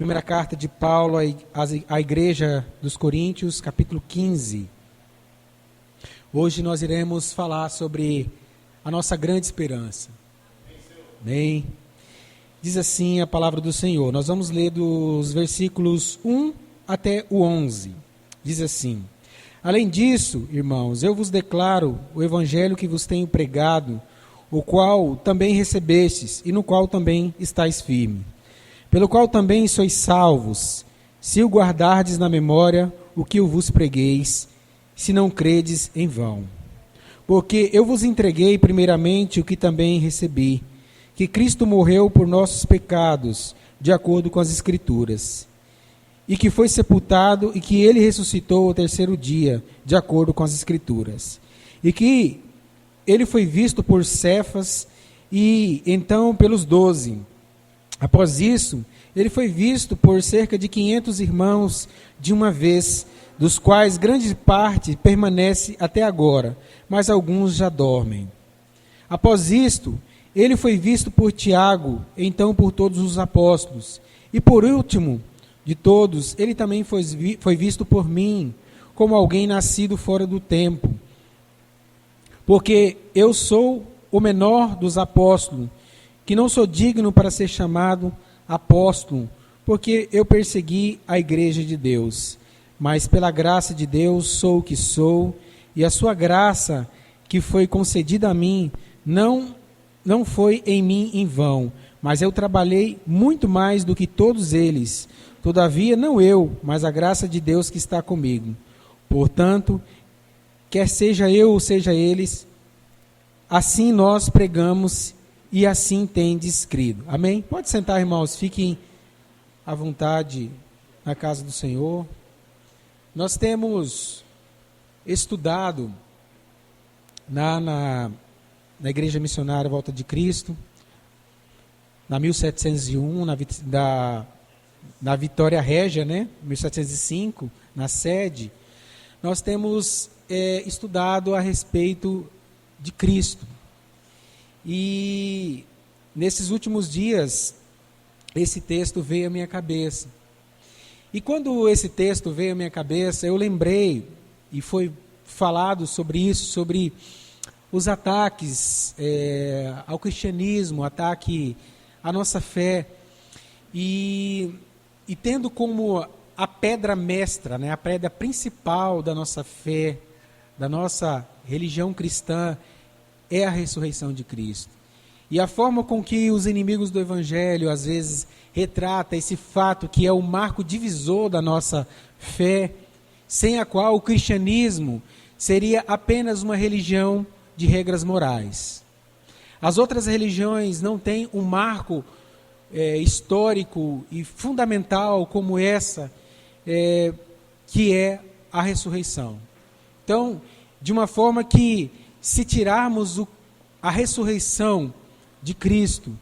Primeira carta de Paulo à igreja dos Coríntios, capítulo 15. Hoje nós iremos falar sobre a nossa grande esperança. Amém. Diz assim a palavra do Senhor. Nós vamos ler dos versículos 1 até o 11. Diz assim: Além disso, irmãos, eu vos declaro o evangelho que vos tenho pregado, o qual também recebestes e no qual também estáis firme, pelo qual também sois salvos, se o guardardes na memória o que eu vos pregueis, se não credes em vão. Porque eu vos entreguei primeiramente o que também recebi, que Cristo morreu por nossos pecados, de acordo com as Escrituras, e que foi sepultado e que ele ressuscitou ao terceiro dia, de acordo com as Escrituras, e que ele foi visto por Cefas e então pelos 12. Após isso, ele foi visto por cerca de 500 irmãos de uma vez, dos quais grande parte permanece até agora, mas alguns já dormem. Após isto, ele foi visto por Tiago, então por todos os apóstolos. E por último de todos, ele também foi visto por mim, como alguém nascido fora do tempo. Porque eu sou o menor dos apóstolos, que não sou digno para ser chamado apóstolo, porque eu persegui a igreja de Deus. Mas pela graça de Deus sou o que sou, e a sua graça que foi concedida a mim não foi em mim em vão, mas eu trabalhei muito mais do que todos eles. Todavia, não eu, mas a graça de Deus que está comigo. Portanto, quer seja eu ou seja eles, assim nós pregamos e assim tendes crido. Amém? Pode sentar, irmãos, fiquem à vontade na casa do Senhor. Nós temos estudado na Igreja Missionária Volta de Cristo, na 1701, na Vitória Régia, né? 1705, na sede. Nós temos estudado a respeito de Cristo. E nesses últimos dias, esse texto veio à minha cabeça. E quando esse texto veio à minha cabeça, eu lembrei, e foi falado sobre isso, sobre os ataques ao cristianismo, ataque à nossa fé, e tendo como a pedra mestra, né, a pedra principal da nossa fé, da nossa religião cristã, é a ressurreição de Cristo. E a forma com que os inimigos do Evangelho, às vezes, retrata esse fato que é o marco divisor da nossa fé, sem a qual o cristianismo seria apenas uma religião de regras morais. As outras religiões não têm um marco histórico e fundamental como essa, que é a ressurreição. Então, de uma forma que, se tirarmos a ressurreição de Cristo,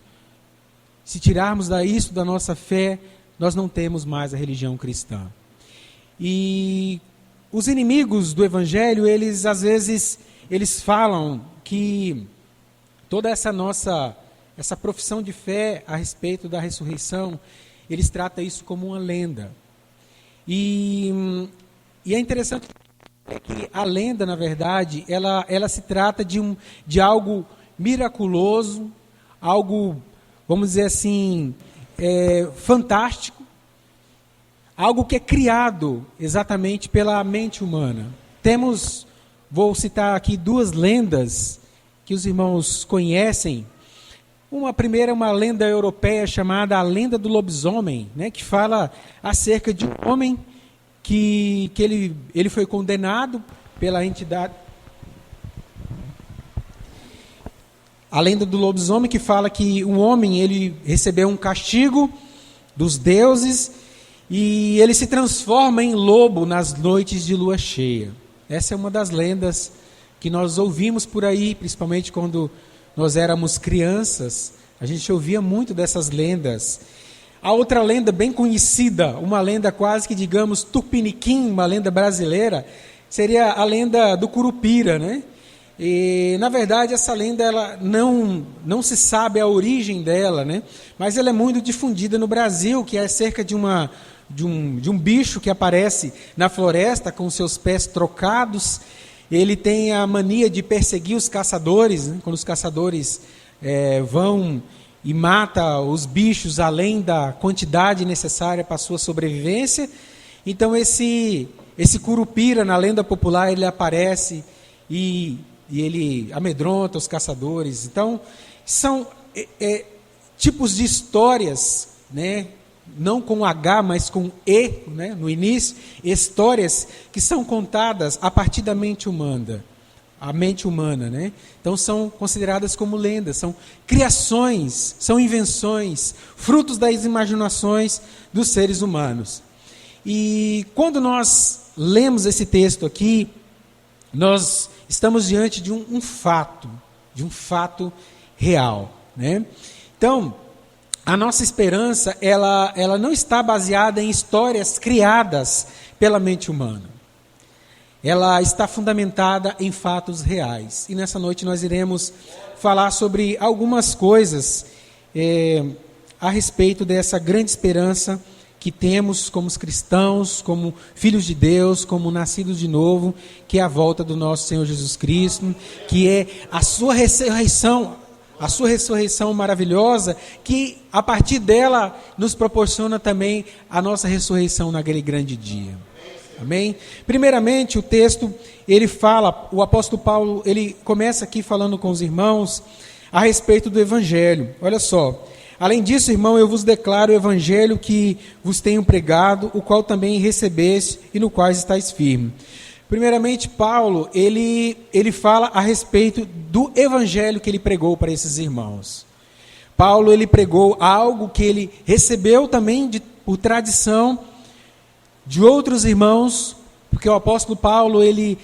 se tirarmos isso da nossa fé, nós não temos mais a religião cristã. E os inimigos do Evangelho, eles às vezes, eles falam que toda essa profissão de fé a respeito da ressurreição, eles tratam isso como uma lenda. E é interessante que a lenda, na verdade, ela se trata de algo miraculoso, algo, vamos dizer assim, fantástico, algo que é criado exatamente pela mente humana. Vou citar aqui duas lendas que os irmãos conhecem. Uma primeira é uma lenda europeia chamada a lenda do lobisomem, né, que fala acerca de um homem que ele foi condenado pela entidade. A lenda do lobisomem que fala que um homem ele recebeu um castigo dos deuses e ele se transforma em lobo nas noites de lua cheia. Essa é uma das lendas que nós ouvimos por aí, principalmente quando nós éramos crianças. A gente ouvia muito dessas lendas. A outra lenda bem conhecida, uma lenda quase que, digamos, tupiniquim, uma lenda brasileira, seria a lenda do Curupira, né? E, na verdade, essa lenda ela não se sabe a origem dela, né? Mas ela é muito difundida no Brasil, que é acerca de um bicho que aparece na floresta com seus pés trocados. Ele tem a mania de perseguir os caçadores, né? Quando os caçadores vão e matam os bichos além da quantidade necessária para a sua sobrevivência. Então esse curupira, na lenda popular, ele aparece e ele amedronta os caçadores. Então, são tipos de histórias, né? Não com H, mas com E, né? No início, histórias que são contadas a partir da mente humana, a mente humana, né? Então, são consideradas como lendas, são criações, são invenções, frutos das imaginações dos seres humanos. E quando nós lemos esse texto aqui, nós estamos diante de um fato real, né? Então, a nossa esperança, ela não está baseada em histórias criadas pela mente humana. Ela está fundamentada em fatos reais. E nessa noite nós iremos falar sobre algumas coisas a respeito dessa grande esperança que temos como cristãos, como filhos de Deus, como nascidos de novo, que é a volta do nosso Senhor Jesus Cristo, que é a sua ressurreição maravilhosa, que a partir dela nos proporciona também a nossa ressurreição naquele grande dia. Amém? Primeiramente, o texto, ele fala, o apóstolo Paulo, ele começa aqui falando com os irmãos a respeito do Evangelho. Olha só. Além disso, irmão, eu vos declaro o evangelho que vos tenho pregado, o qual também recebeste e no qual estáis firmes. Primeiramente, Paulo, ele fala a respeito do evangelho que ele pregou para esses irmãos. Paulo, ele pregou algo que ele recebeu também por tradição de outros irmãos, porque o apóstolo Paulo, ele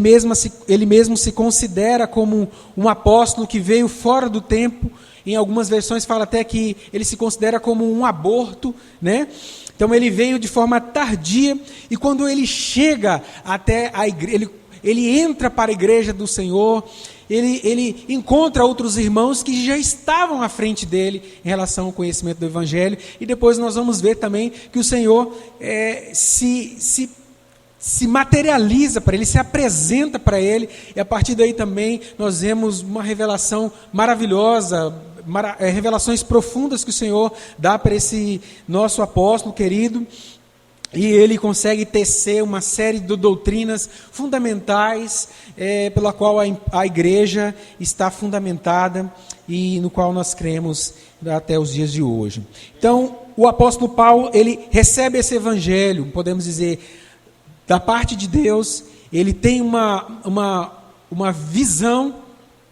mesmo se considera como um apóstolo que veio fora do tempo. Em algumas versões fala até que ele se considera como um aborto, né? Então ele veio de forma tardia, e quando ele chega até a igreja, ele entra para a igreja do Senhor, ele encontra outros irmãos que já estavam à frente dele em relação ao conhecimento do Evangelho, e depois nós vamos ver também que o Senhor se materializa para ele, se apresenta para ele, e a partir daí também nós vemos uma revelação maravilhosa, revelações profundas que o Senhor dá para esse nosso apóstolo querido, e ele consegue tecer uma série de doutrinas fundamentais, pela qual a igreja está fundamentada e no qual nós cremos até os dias de hoje. Então, o apóstolo Paulo, ele recebe esse evangelho, podemos dizer, da parte de Deus. Ele tem uma visão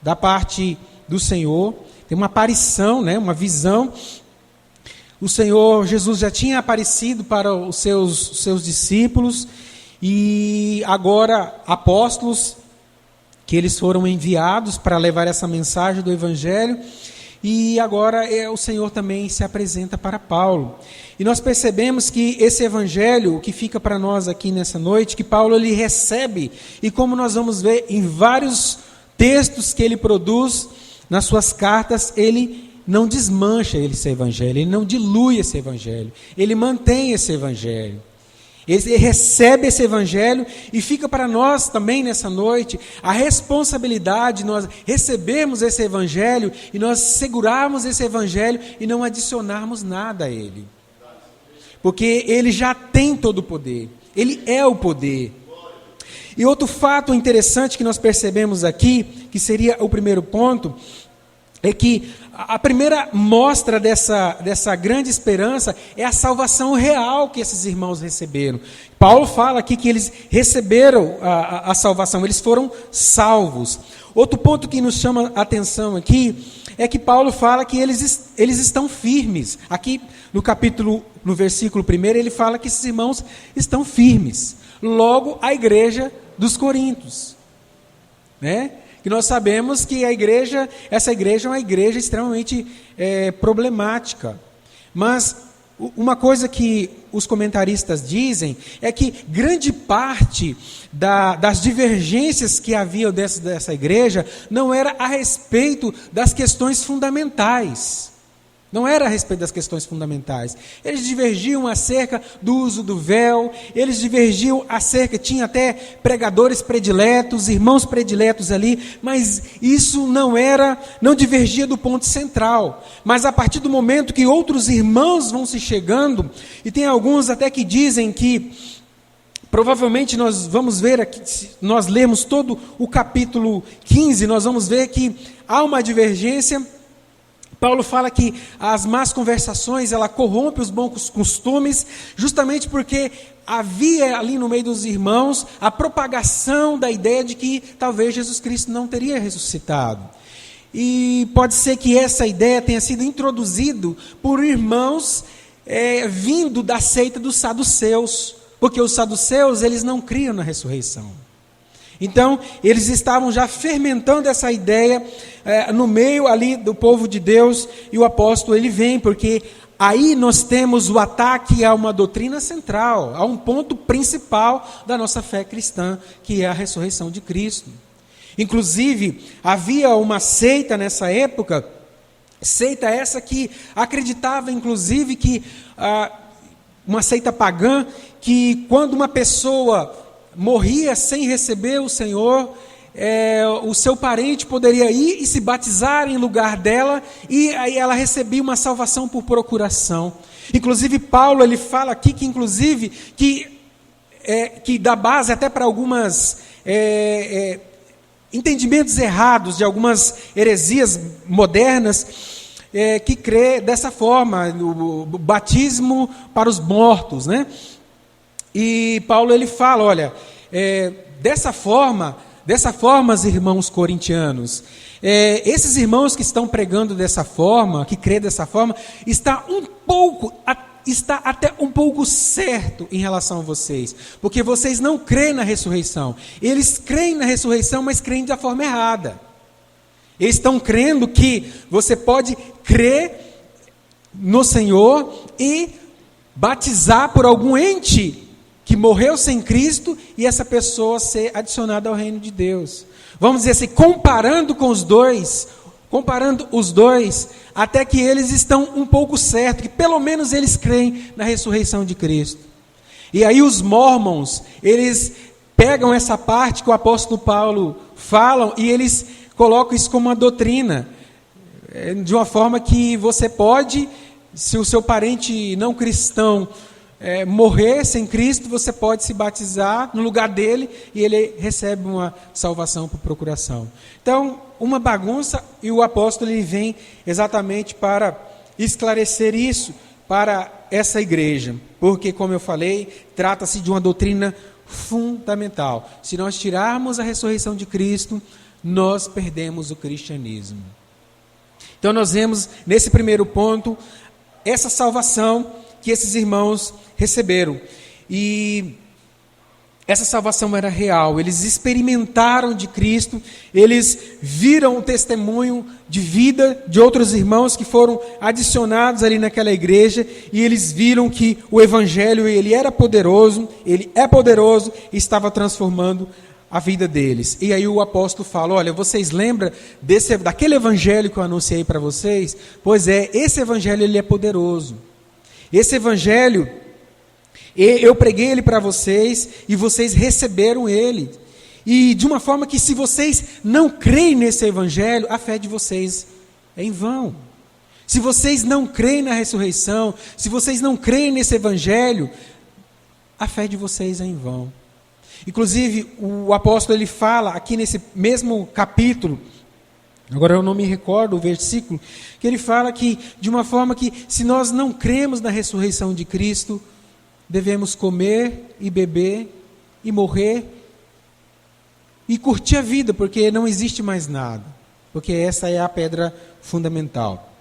da parte do Senhor, tem uma aparição, né, uma visão. O Senhor Jesus já tinha aparecido para os seus discípulos, e agora apóstolos, que eles foram enviados para levar essa mensagem do Evangelho, e agora o Senhor também se apresenta para Paulo. E nós percebemos que esse Evangelho, o que fica para nós aqui nessa noite, que Paulo ele recebe, e como nós vamos ver em vários textos que ele produz nas suas cartas, ele não desmancha esse Evangelho, ele não dilui esse Evangelho, ele mantém esse Evangelho. Ele recebe esse Evangelho, e fica para nós também nessa noite a responsabilidade de nós recebermos esse Evangelho e nós segurarmos esse Evangelho e não adicionarmos nada a ele. Porque ele já tem todo o poder, ele é o poder. E outro fato interessante que nós percebemos aqui, que seria o primeiro ponto, é que a primeira mostra dessa grande esperança é a salvação real que esses irmãos receberam. Paulo fala aqui que eles receberam a salvação, eles foram salvos. Outro ponto que nos chama a atenção aqui é que Paulo fala que eles estão firmes. Aqui no versículo 1, ele fala que esses irmãos estão firmes. Logo, a igreja dos Coríntios, né? Que nós sabemos que essa igreja é uma igreja extremamente problemática. Mas uma coisa que os comentaristas dizem é que grande parte das divergências que havia dessa igreja não era a respeito das questões fundamentais. Não era a respeito das questões fundamentais. Eles divergiam acerca do uso do véu, eles divergiam acerca, tinha até pregadores prediletos, irmãos prediletos ali, mas isso não divergia do ponto central. Mas a partir do momento que outros irmãos vão se chegando, e tem alguns até que dizem que, provavelmente nós vamos ver aqui, se nós lemos todo o capítulo 15, nós vamos ver que há uma divergência. Paulo fala que as más conversações, ela corrompe os bons costumes, justamente porque havia ali no meio dos irmãos a propagação da ideia de que talvez Jesus Cristo não teria ressuscitado. E pode ser que essa ideia tenha sido introduzida por irmãos vindo da seita dos saduceus, porque os saduceus, eles não criam na ressurreição. Então, eles estavam já fermentando essa ideia no meio ali do povo de Deus, e o apóstolo ele vem, porque aí nós temos o ataque a uma doutrina central, a um ponto principal da nossa fé cristã, que é a ressurreição de Cristo. Inclusive, havia uma seita nessa época, seita essa que acreditava, inclusive, que uma seita pagã, que quando uma pessoa morria sem receber o Senhor, o seu parente poderia ir e se batizar em lugar dela, e aí ela recebia uma salvação por procuração. Inclusive Paulo ele fala aqui que inclusive que dá base até para algumas entendimentos errados de algumas heresias modernas, que crê dessa forma, o batismo para os mortos, né? E Paulo ele fala, olha, dessa forma, irmãos corintianos, esses irmãos que estão pregando dessa forma, que crê dessa forma, está até um pouco certo em relação a vocês, porque vocês não creem na ressurreição. Eles creem na ressurreição, mas creem da forma errada. Eles estão crendo que você pode crer no Senhor e batizar por algum ente que morreu sem Cristo e essa pessoa ser adicionada ao reino de Deus. Vamos dizer assim, comparando os dois, até que eles estão um pouco certos, que pelo menos eles creem na ressurreição de Cristo. E aí os mormons, eles pegam essa parte que o apóstolo Paulo fala e eles colocam isso como uma doutrina, de uma forma que você pode, se o seu parente não cristão morrer sem Cristo, você pode se batizar no lugar dele e ele recebe uma salvação por procuração. Então, uma bagunça, e o apóstolo ele vem exatamente para esclarecer isso para essa igreja, porque, como eu falei, trata-se de uma doutrina fundamental. Se nós tirarmos a ressurreição de Cristo, nós perdemos o cristianismo. Então, nós vemos nesse primeiro ponto essa salvação que esses irmãos receberam. E essa salvação era real. Eles experimentaram de Cristo, eles viram o testemunho de vida de outros irmãos que foram adicionados ali naquela igreja, e eles viram que o evangelho ele era poderoso, ele é poderoso e estava transformando a vida deles. E aí o apóstolo fala, olha, vocês lembram daquele evangelho que eu anunciei para vocês? Pois é, esse evangelho ele é poderoso. Esse evangelho, eu preguei ele para vocês e vocês receberam ele. E de uma forma que se vocês não creem nesse evangelho, a fé de vocês é em vão. Se vocês não creem na ressurreição, se vocês não creem nesse evangelho, a fé de vocês é em vão. Inclusive, o apóstolo ele fala aqui nesse mesmo capítulo, agora eu não me recordo o versículo, que ele fala que, de uma forma que, se nós não cremos na ressurreição de Cristo, devemos comer e beber e morrer e curtir a vida, porque não existe mais nada, porque essa é a pedra fundamental.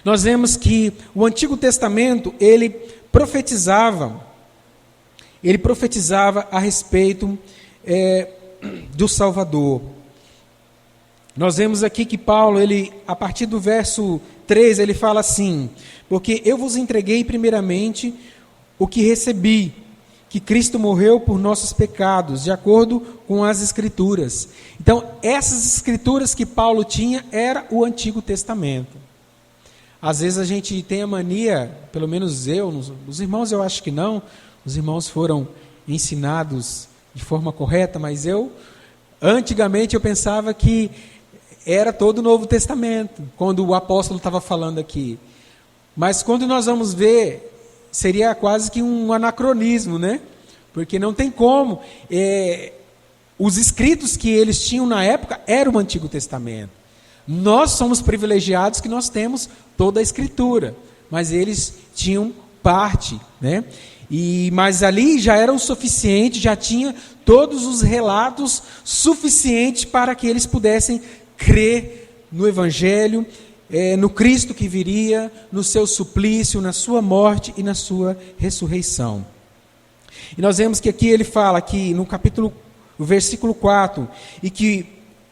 Nós vemos que o Antigo Testamento, ele profetizava a respeito do Salvador. Nós vemos aqui que Paulo, a partir do verso 3, ele fala assim: porque eu vos entreguei primeiramente o que recebi, que Cristo morreu por nossos pecados, de acordo com as Escrituras. Então, essas Escrituras que Paulo tinha, era o Antigo Testamento. Às vezes a gente tem a mania, pelo menos eu, os irmãos eu acho que não, os irmãos foram ensinados de forma correta, mas antigamente eu pensava que era todo o Novo Testamento, quando o apóstolo estava falando aqui. Mas quando nós vamos ver, seria quase que um anacronismo, né? Porque não tem como. Os escritos que eles tinham na época eram o Antigo Testamento. Nós somos privilegiados que nós temos toda a Escritura, mas eles tinham parte, né? Mas ali já era o suficiente, já tinha todos os relatos suficientes para que eles pudessem crer no Evangelho, no Cristo que viria, no seu suplício, na sua morte e na sua ressurreição. E nós vemos que aqui ele fala, que no versículo 4, e que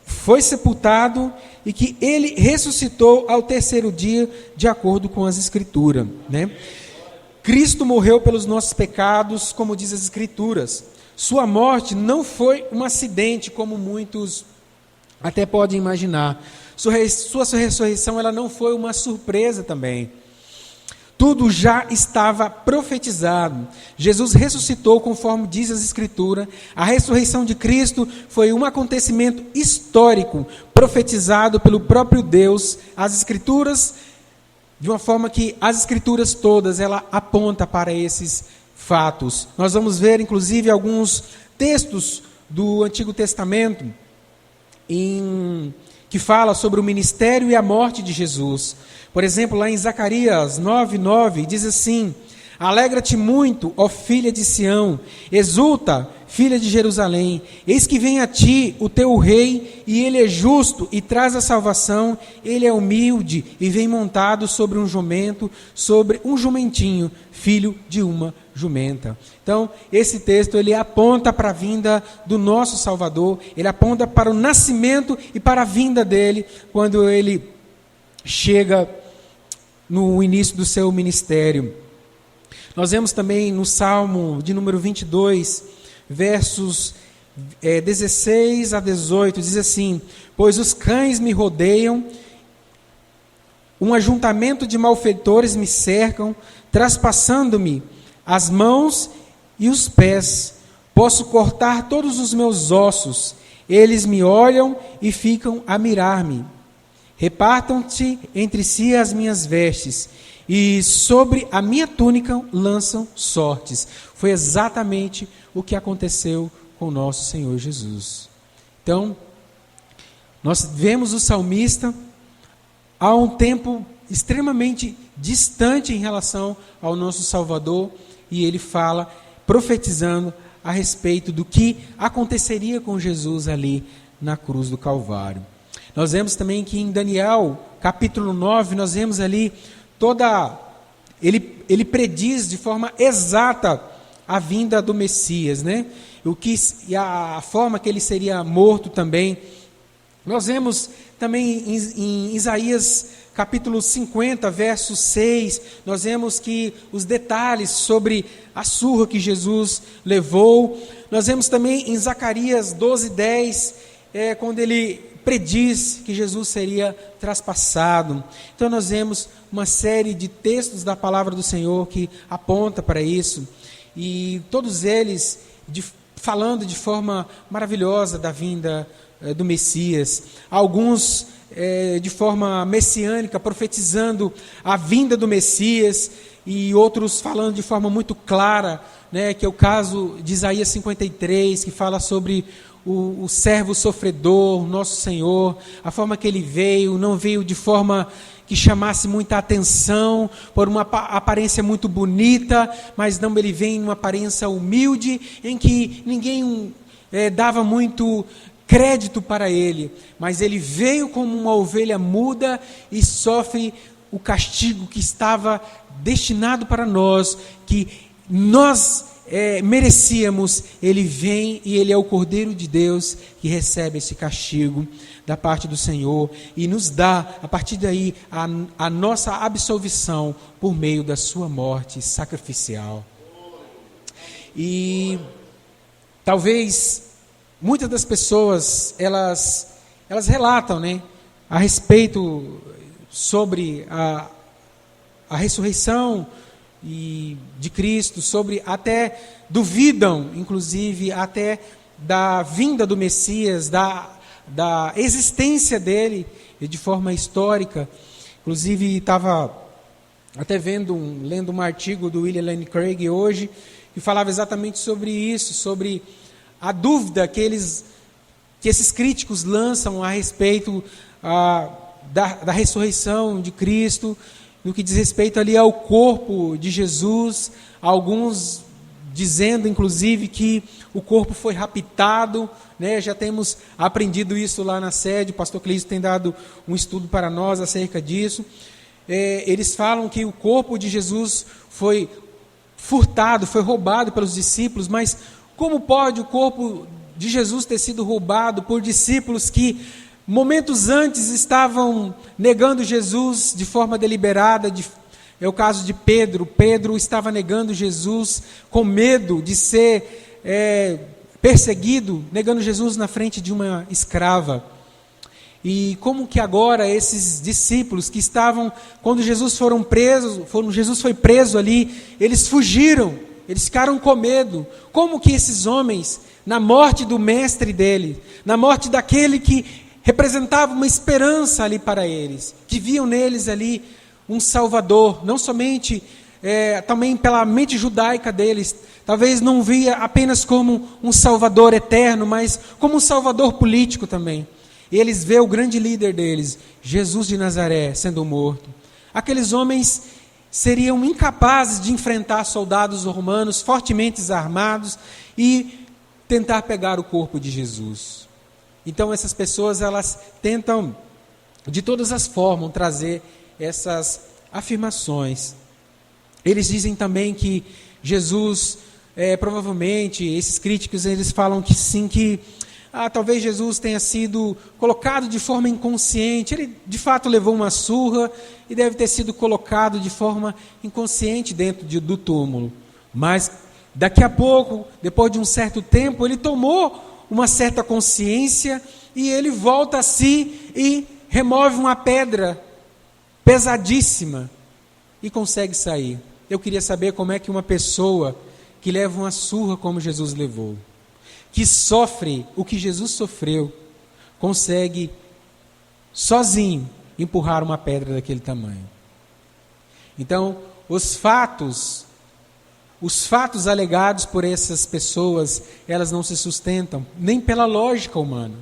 foi sepultado e que ele ressuscitou ao terceiro dia, de acordo com as Escrituras, né? Cristo morreu pelos nossos pecados, como diz as Escrituras. Sua morte não foi um acidente, como muitos até podem imaginar. Sua ressurreição ela não foi uma surpresa também. Tudo já estava profetizado. Jesus ressuscitou conforme diz as Escrituras. A ressurreição de Cristo foi um acontecimento histórico, profetizado pelo próprio Deus. As Escrituras, de uma forma que as Escrituras todas, ela aponta para esses fatos. Nós vamos ver, inclusive, alguns textos do Antigo Testamento que fala sobre o ministério e a morte de Jesus. Por exemplo, lá em Zacarias 9:9, diz assim: alegra-te muito, ó filha de Sião, exulta, filha de Jerusalém, eis que vem a ti o teu rei, e ele é justo e traz a salvação, ele é humilde e vem montado sobre um jumento, sobre um jumentinho, filho de uma jumenta. Então, esse texto ele aponta para a vinda do nosso Salvador, ele aponta para o nascimento e para a vinda dele, quando ele chega no início do seu ministério. Nós vemos também no Salmo de número 22, versos 16 a 18, diz assim: pois os cães me rodeiam, um ajuntamento de malfeitores me cercam, traspassando-me as mãos e os pés, posso cortar todos os meus ossos, eles me olham e ficam a mirar-me. Repartam-te entre si as minhas vestes, e sobre a minha túnica lançam sortes. Foi exatamente o que aconteceu com o nosso Senhor Jesus. Então, nós vemos o salmista há um tempo extremamente distante em relação ao nosso Salvador, e ele fala, profetizando a respeito do que aconteceria com Jesus ali na cruz do Calvário. Nós vemos também que em Daniel, capítulo 9, nós vemos ali ele prediz de forma exata a vinda do Messias, né? E a forma que ele seria morto também. Nós vemos também em Isaías capítulo 50, verso 6, nós vemos que os detalhes sobre a surra que Jesus levou. Nós vemos também em Zacarias 12:10, quando ele prediz que Jesus seria traspassado. Então nós vemos uma série de textos da palavra do Senhor que aponta para isso, e todos eles falando de forma maravilhosa da vinda do Messias. Alguns de forma messiânica, profetizando a vinda do Messias, e outros falando de forma muito clara, né, que é o caso de Isaías 53, que fala sobre o servo sofredor, nosso Senhor, a forma que ele veio, não veio de forma que chamasse muita atenção, por uma aparência muito bonita, mas não, ele vem em uma aparência humilde, em que ninguém dava muito crédito para ele, mas ele veio como uma ovelha muda e sofre o castigo que estava destinado para nós, que nós merecíamos, Ele vem e Ele é o Cordeiro de Deus que recebe esse castigo da parte do Senhor e nos dá, a partir daí, a nossa absolvição por meio da sua morte sacrificial. E talvez muitas das pessoas, elas relatam, né, a respeito sobre a ressurreição de Cristo, sobre até duvidam, inclusive, até da vinda do Messias, da existência dele, de forma histórica. Inclusive, estava até lendo um artigo do William Lane Craig hoje, que falava exatamente sobre isso, sobre a dúvida que esses críticos lançam a respeito da ressurreição de Cristo, no que diz respeito ali ao corpo de Jesus, alguns dizendo, inclusive, que o corpo foi raptado, né? Já temos aprendido isso lá na sede, o pastor Clício tem dado um estudo para nós acerca disso. Eles falam que o corpo de Jesus foi furtado, foi roubado pelos discípulos, mas como pode o corpo de Jesus ter sido roubado por discípulos que momentos antes estavam negando Jesus de forma deliberada? É o caso de Pedro. Pedro estava negando Jesus com medo de ser perseguido, negando Jesus na frente de uma escrava. E como que agora esses discípulos que estavam, quando Jesus Jesus foi preso ali, eles fugiram, eles ficaram com medo. Como que esses homens, na morte do mestre dele, na morte daquele que representava uma esperança ali para eles, que viam neles ali um Salvador, não somente, também pela mente judaica deles, talvez não via apenas como um Salvador eterno, mas como um Salvador político também. E eles vê o grande líder deles, Jesus de Nazaré, sendo morto. Aqueles homens seriam incapazes de enfrentar soldados romanos fortemente armados e tentar pegar o corpo de Jesus. Então essas pessoas, elas tentam de todas as formas trazer essas afirmações. Eles dizem também que Jesus, provavelmente, esses críticos, eles falam que sim, que talvez Jesus tenha sido colocado de forma inconsciente. Ele de fato levou uma surra e deve ter sido colocado de forma inconsciente dentro do túmulo. Mas daqui a pouco, depois de um certo tempo, ele tomou uma certa consciência e ele volta a si e remove uma pedra pesadíssima e consegue sair. Eu queria saber como é que uma pessoa que leva uma surra como Jesus levou, que sofre o que Jesus sofreu, consegue sozinho empurrar uma pedra daquele tamanho. Então, os fatos alegados por essas pessoas, elas não se sustentam nem pela lógica humana.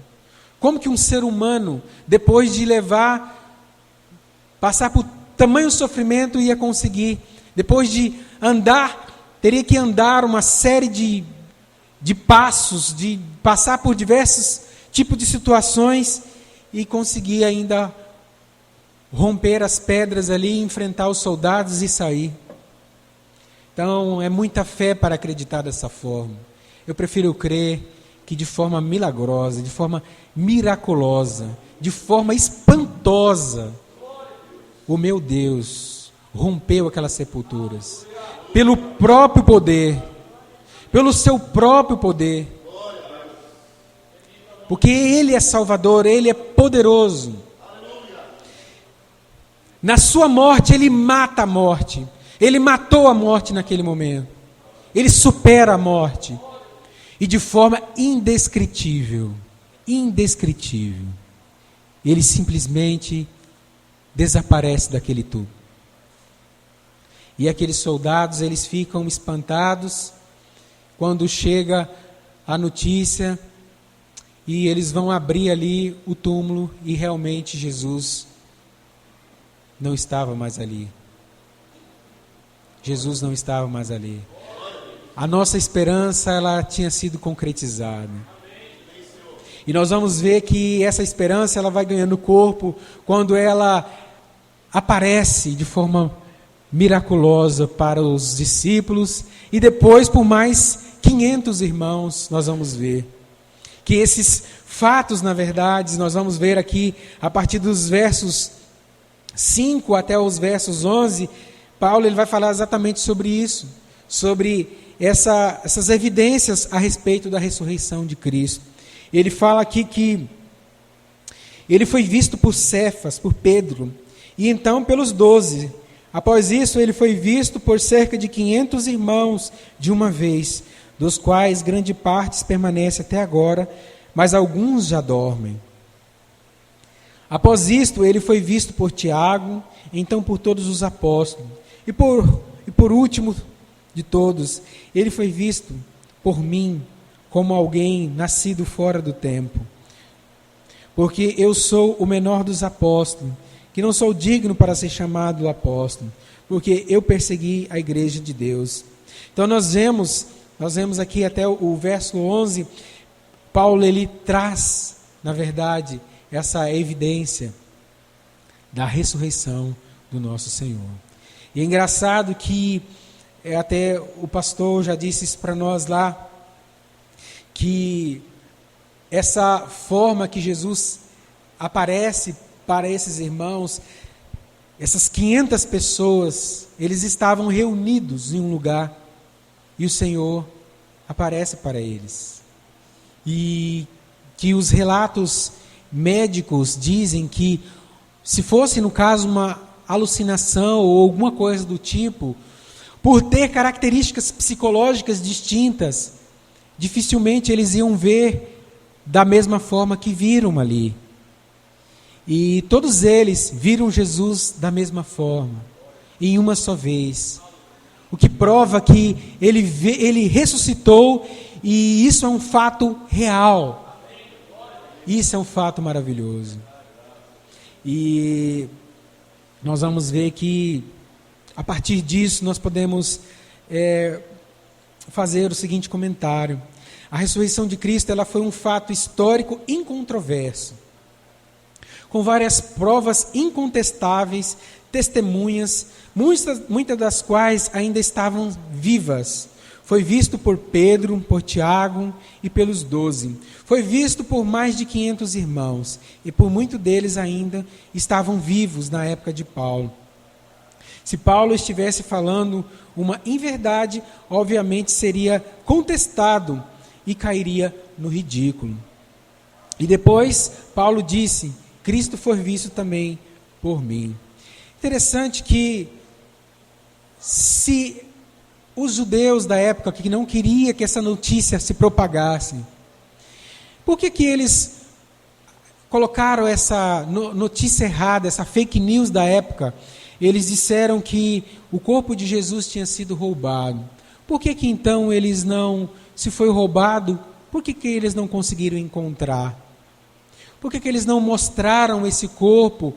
Como que um ser humano, depois de passar por tamanho sofrimento, ia conseguir, depois de teria que andar uma série de passos, de passar por diversos tipos de situações e conseguir ainda romper as pedras ali, enfrentar os soldados e sair. Então, é muita fé para acreditar dessa forma. Eu prefiro crer que de forma milagrosa, de forma miraculosa, de forma espantosa, o meu Deus rompeu aquelas sepulturas, pelo próprio poder, pelo seu próprio poder, porque Ele é Salvador, Ele é poderoso. Na sua morte, Ele mata a morte. Ele matou a morte naquele momento. Ele supera a morte. E de forma indescritível. Ele simplesmente desaparece daquele túmulo. E aqueles soldados, eles ficam espantados quando chega a notícia e eles vão abrir ali o túmulo e realmente Jesus não estava mais ali. Jesus não estava mais ali. A nossa esperança, ela tinha sido concretizada. E nós vamos ver que essa esperança, ela vai ganhando corpo quando ela aparece de forma miraculosa para os discípulos, e depois por mais 500 irmãos, nós vamos ver que esses fatos, na verdade, nós vamos ver aqui, a partir dos versos 5 até os versos 11, Paulo ele vai falar exatamente sobre isso, sobre essas evidências a respeito da ressurreição de Cristo. Ele fala aqui que ele foi visto por Cefas, por Pedro, e então pelos 12. Após isso, ele foi visto por cerca de 500 irmãos de uma vez, dos quais grande parte permanece até agora, mas alguns já dormem. Após isto, ele foi visto por Tiago, então por todos os apóstolos. E por último de todos, ele foi visto por mim, como alguém nascido fora do tempo. Porque eu sou o menor dos apóstolos, que não sou digno para ser chamado apóstolo, porque eu persegui a igreja de Deus. Então nós vemos aqui até o verso 11, Paulo ele traz, na verdade, essa evidência da ressurreição do nosso Senhor. E é engraçado que até o pastor já disse isso para nós lá, que essa forma que Jesus aparece para esses irmãos, essas 500 pessoas, eles estavam reunidos em um lugar e o Senhor aparece para eles. E que os relatos médicos dizem que, se fosse no caso uma alucinação ou alguma coisa do tipo, por ter características psicológicas distintas, dificilmente eles iam ver da mesma forma que viram ali. E todos eles viram Jesus da mesma forma, em uma só vez. O que prova que ele ressuscitou, e isso é um fato real. Isso é um fato maravilhoso. E nós vamos ver que, a partir disso, nós podemos fazer o seguinte comentário. A ressurreição de Cristo ela foi um fato histórico incontroverso, com várias provas incontestáveis, testemunhas, muitas das quais ainda estavam vivas. Foi visto por Pedro, por Tiago e pelos 12. Foi visto por mais de 500 irmãos, e por muitos deles ainda estavam vivos na época de Paulo. Se Paulo estivesse falando uma inverdade, obviamente seria contestado e cairia no ridículo. E depois, Paulo disse: Cristo foi visto também por mim. Interessante que, se os judeus da época que não queriam que essa notícia se propagasse, por que eles colocaram essa notícia errada, essa fake news da época? Eles disseram que o corpo de Jesus tinha sido roubado. Por que então eles não, se foi roubado, por que eles não conseguiram encontrar? Por que eles não mostraram esse corpo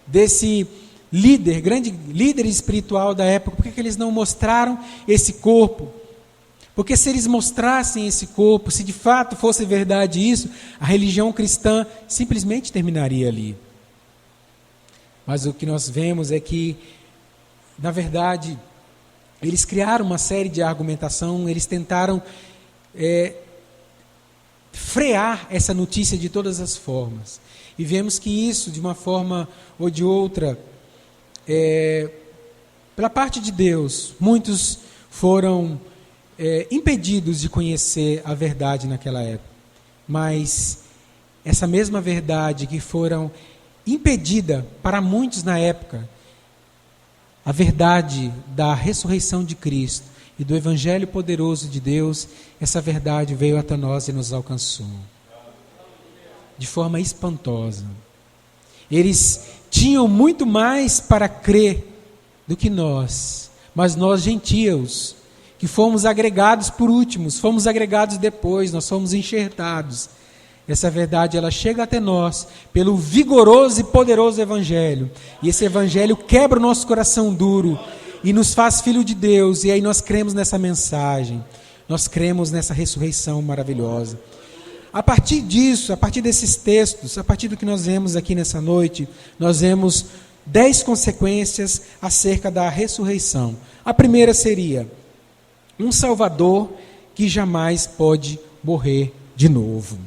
desse líder, grande líder espiritual da época? Por que eles não mostraram esse corpo? Porque se eles mostrassem esse corpo, se de fato fosse verdade isso, a religião cristã simplesmente terminaria ali. Mas o que nós vemos é que, na verdade, eles criaram uma série de argumentação, eles tentaram frear essa notícia de todas as formas. E vemos que isso, de uma forma ou de outra, pela parte de Deus, muitos foram impedidos de conhecer a verdade naquela época. Mas essa mesma verdade que foram impedida para muitos na época, a verdade da ressurreição de Cristo e do Evangelho poderoso de Deus, essa verdade veio até nós e nos alcançou de forma espantosa. Eles tinham muito mais para crer do que nós, mas nós, gentios, que fomos agregados por últimos, fomos agregados depois, nós fomos enxertados. Essa verdade, ela chega até nós pelo vigoroso e poderoso Evangelho. E esse Evangelho quebra o nosso coração duro e nos faz filho de Deus. E aí nós cremos nessa mensagem. Nós cremos nessa ressurreição maravilhosa. A partir disso, a partir desses textos, a partir do que nós vemos aqui nessa noite, nós vemos 10 consequências acerca da ressurreição. A primeira seria um Salvador que jamais pode morrer de novo.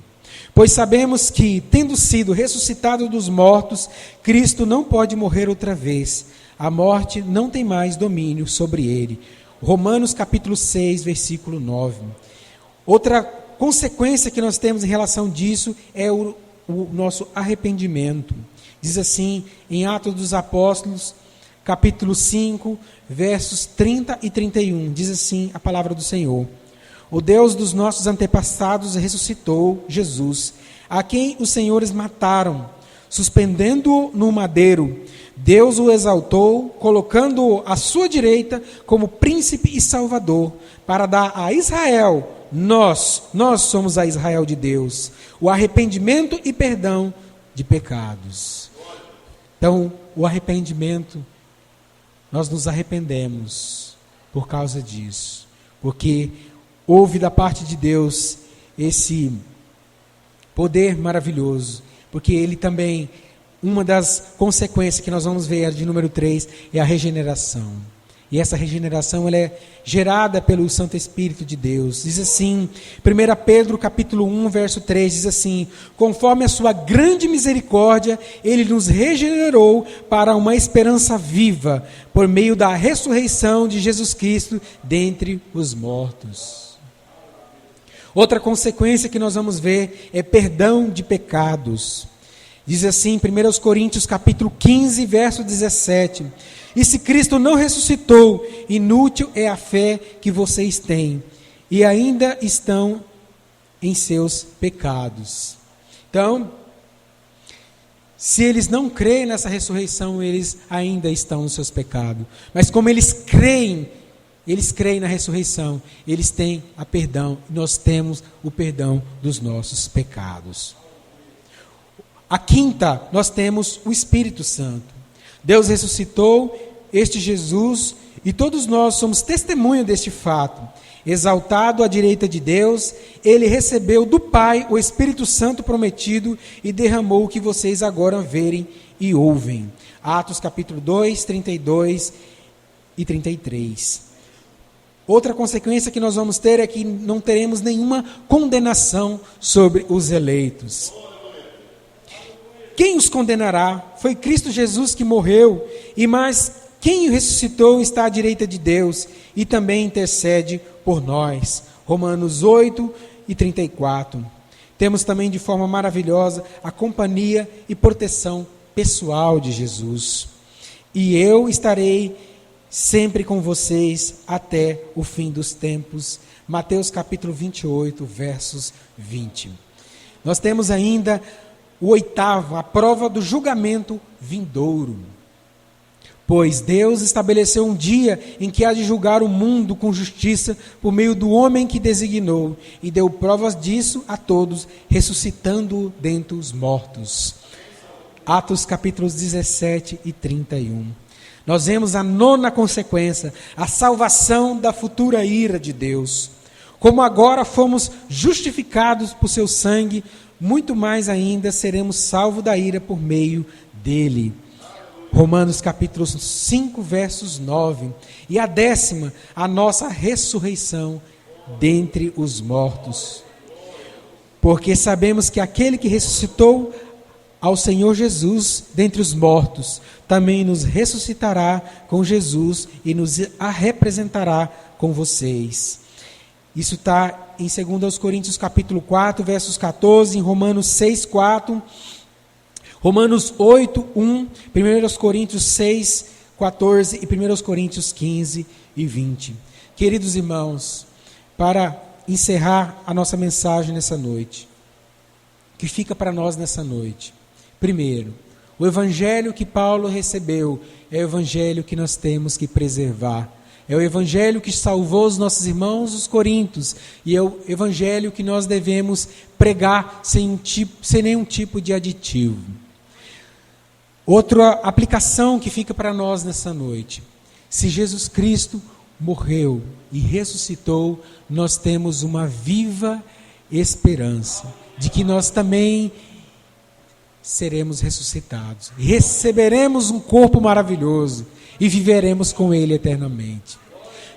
Pois sabemos que, tendo sido ressuscitado dos mortos, Cristo não pode morrer outra vez. A morte não tem mais domínio sobre ele. Romanos capítulo 6, versículo 9. Outra consequência que nós temos em relação disso é o nosso arrependimento. Diz assim, em Atos dos Apóstolos, capítulo 5, versos 30 e 31. Diz assim a palavra do Senhor. O Deus dos nossos antepassados ressuscitou Jesus, a quem os senhores mataram, suspendendo-o no madeiro. Deus o exaltou, colocando-o à sua direita como príncipe e salvador, para dar a Israel, nós somos a Israel de Deus, o arrependimento e perdão de pecados. Então, o arrependimento, nós nos arrependemos por causa disso, porque houve da parte de Deus esse poder maravilhoso, porque Ele também, uma das consequências que nós vamos ver, de número 3, é a regeneração. E essa regeneração ela é gerada pelo Santo Espírito de Deus. Diz assim, 1 Pedro capítulo 1, verso 3, diz assim, conforme a sua grande misericórdia, Ele nos regenerou para uma esperança viva, por meio da ressurreição de Jesus Cristo dentre os mortos. Outra consequência que nós vamos ver é perdão de pecados. Diz assim, 1 Coríntios capítulo 15, verso 17, e se Cristo não ressuscitou, inútil é a fé que vocês têm, e ainda estão em seus pecados. Então, se eles não creem nessa ressurreição, eles ainda estão nos seus pecados. Mas como eles creem na ressurreição, eles têm a perdão, nós temos o perdão dos nossos pecados. A quinta, nós temos o Espírito Santo. Deus ressuscitou este Jesus e todos nós somos testemunha deste fato. Exaltado à direita de Deus, Ele recebeu do Pai o Espírito Santo prometido e derramou o que vocês agora verem e ouvem. Atos capítulo 2, 32 e 33. Outra consequência que nós vamos ter é que não teremos nenhuma condenação sobre os eleitos. Quem os condenará? Foi Cristo Jesus que morreu, e mais, quem o ressuscitou está à direita de Deus e também intercede por nós. Romanos 8 e 34. Temos também de forma maravilhosa a companhia e proteção pessoal de Jesus. E eu estarei sempre com vocês até o fim dos tempos. Mateus capítulo 28, versos 20. Nós temos ainda o oitavo, a prova do julgamento vindouro. Pois Deus estabeleceu um dia em que há de julgar o mundo com justiça por meio do homem que designou, e deu provas disso a todos, ressuscitando-o dentre os mortos. Atos capítulos 17 e 31. Nós vemos a nona consequência, a salvação da futura ira de Deus. Como agora fomos justificados por seu sangue, muito mais ainda seremos salvos da ira por meio dele. Romanos capítulo 5, versos 9. E a décima, a nossa ressurreição dentre os mortos. Porque sabemos que aquele que ressuscitou ao Senhor Jesus dentre os mortos, também nos ressuscitará com Jesus e nos representará com vocês. Isso está em 2 Coríntios capítulo 4, versos 14, em Romanos 6, 4, Romanos 8, 1, 1 Coríntios 6, 14 e 1 Coríntios 15 e 20. Queridos irmãos, para encerrar a nossa mensagem nessa noite, o que fica para nós nessa noite? Primeiro, o evangelho que Paulo recebeu é o evangelho que nós temos que preservar. É o evangelho que salvou os nossos irmãos, os coríntios, e é o evangelho que nós devemos pregar sem nenhum tipo de aditivo. Outra aplicação que fica para nós nessa noite: se Jesus Cristo morreu e ressuscitou, nós temos uma viva esperança de que nós também seremos ressuscitados, receberemos um corpo maravilhoso e viveremos com Ele eternamente.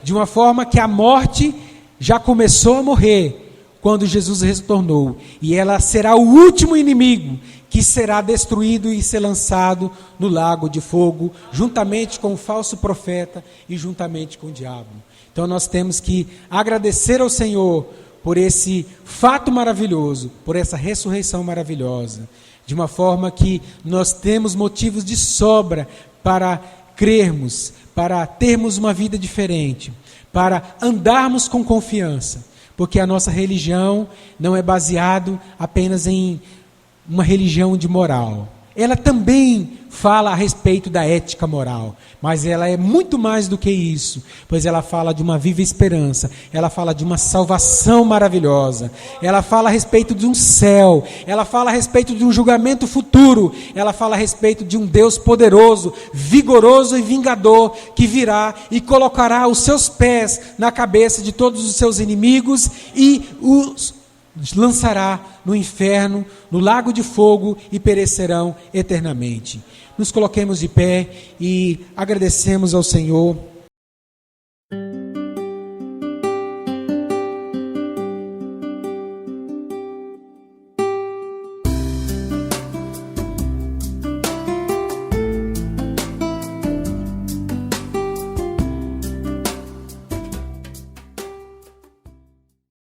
De uma forma que a morte já começou a morrer quando Jesus retornou, e ela será o último inimigo que será destruído e ser lançado no lago de fogo, juntamente com o falso profeta e juntamente com o diabo. Então nós temos que agradecer ao Senhor por esse fato maravilhoso, por essa ressurreição maravilhosa, de uma forma que nós temos motivos de sobra para crermos, para termos uma vida diferente, para andarmos com confiança, porque a nossa religião não é baseada apenas em uma religião de moral. Ela também fala a respeito da ética moral, mas ela é muito mais do que isso, pois ela fala de uma viva esperança, ela fala de uma salvação maravilhosa, ela fala a respeito de um céu, ela fala a respeito de um julgamento futuro, ela fala a respeito de um Deus poderoso, vigoroso e vingador, que virá e colocará os seus pés na cabeça de todos os seus inimigos e os lançará no inferno, no lago de fogo, e perecerão eternamente. Nos coloquemos de pé e agradecemos ao Senhor